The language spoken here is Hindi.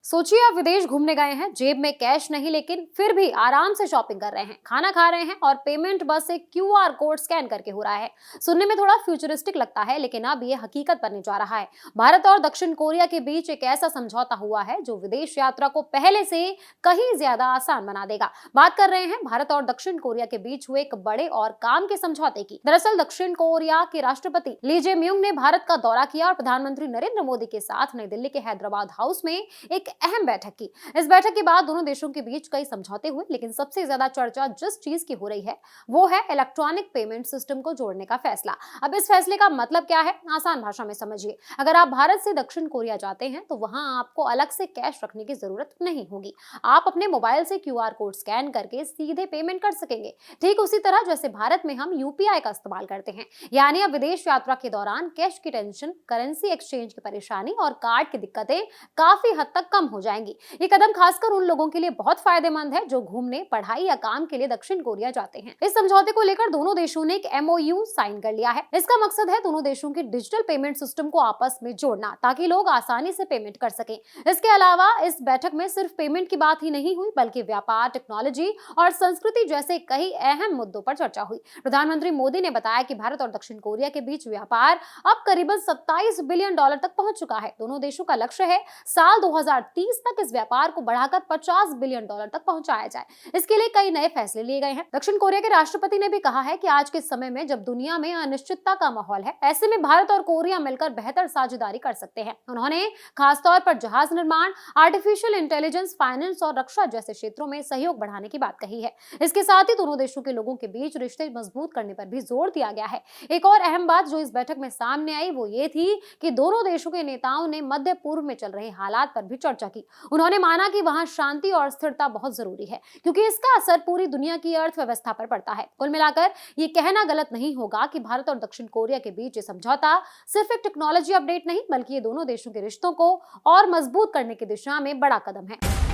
सोचिए आप विदेश घूमने गए हैं, जेब में कैश नहीं लेकिन फिर भी आराम से शॉपिंग कर रहे हैं, खाना खा रहे हैं और पेमेंट बस एक क्यूआर कोड स्कैन करके हो रहा है। सुनने में थोड़ा फ्यूचरिस्टिक लगता है, लेकिन अब ये हकीकत बनने जा रहा है। भारत और दक्षिण कोरिया के बीच एक ऐसा समझौता हुआ है जो विदेश यात्रा को पहले से कहीं ज्यादा आसान बना देगा। बात कर रहे हैं भारत और दक्षिण कोरिया के बीच हुए एक बड़े और काम के समझौते की। दरअसल दक्षिण कोरिया के राष्ट्रपति ली जे म्यूंग ने भारत का दौरा किया और प्रधानमंत्री नरेंद्र मोदी के साथ नई दिल्ली के हैदराबाद हाउस में एक अहम बैठक की। इस बैठक के बाद दोनों देशों के बीच कई समझौते हुए, लेकिन सबसे ज्यादा चर्चा जिस चीज की हो रही है वो है इलेक्ट्रॉनिक पेमेंट सिस्टम को जोड़ने का फैसला। अब इस फैसले का मतलब क्या है, आसान भाषा में समझिए। अगर आप भारत से दक्षिण कोरिया जाते हैं तो वहां आपको अलग से कैश रखने की जरूरत नहीं होगी। आप अपने मोबाइल से क्यूआर कोड स्कैन करके सीधे पेमेंट कर सकेंगे, ठीक उसी तरह जैसे भारत में हम यूपीआई का इस्तेमाल करते हैं। यानी अब विदेश यात्रा के दौरान कैश की टेंशन, करेंसी एक्सचेंज की परेशानी और कार्ड की दिक्कतें काफी हद तक कम हो जाएंगी। ये कदम खासकर उन लोगों के लिए बहुत फायदेमंद है जो घूमने, पढ़ाई या काम के लिए दक्षिण कोरिया जाते हैं। इस समझौते को लेकर दोनों देशों ने एक एमओयू साइन कर लिया है। इसका मकसद है दोनों देशों की डिजिटल पेमेंट सिस्टम को आपस में जोड़ना, ताकि लोग आसानी से पेमेंट कर सकें। इसके अलावा इस बैठक में सिर्फ पेमेंट की बात ही नहीं हुई, बल्कि व्यापार, टेक्नोलॉजी और संस्कृति जैसे कई अहम मुद्दों पर चर्चा हुई। प्रधानमंत्री मोदी ने बताया कि भारत और दक्षिण कोरिया के बीच व्यापार अब करीबन $27 बिलियन तक पहुंच चुका है। दोनों देशों का लक्ष्य है साल 2030 तक इस व्यापार को बढ़ाकर $50 बिलियन तक पहुंचाया जाए। इसके लिए कई नए फैसले लिए गए हैं। दक्षिण कोरिया के राष्ट्रपति ने भी कहा है कि आज के समय में जब दुनिया में अनिश्चितता का माहौल है, ऐसे में भारत और कोरिया मिलकर बेहतर साझेदारी कर सकते हैं। उन्होंने खासतौर पर जहाज निर्माण, आर्टिफिशियल इंटेलिजेंस, फाइनेंस और रक्षा जैसे क्षेत्रों में सहयोग बढ़ाने की बात कही है। इसके साथ ही दोनों देशों के लोगों के बीच रिश्ते मजबूत करने पर भी जोर दिया गया है। एक और अहम बात जो इस बैठक में सामने आई वो ये थी कि दोनों देशों के नेताओं ने मध्य पूर्व में चल रहे हालात पर भी चर्चा की। उन्होंने माना कि वहां शांति और स्थिरता बहुत जरूरी है, क्योंकि इसका असर पूरी दुनिया की अर्थव्यवस्था पर पड़ता है। कुल मिलाकर ये कहना गलत नहीं होगा कि भारत और दक्षिण कोरिया के बीच ये समझौता सिर्फ एक टेक्नोलॉजी अपडेट नहीं, बल्कि ये दोनों देशों के रिश्तों को और मजबूत करने की दिशा में बड़ा कदम है।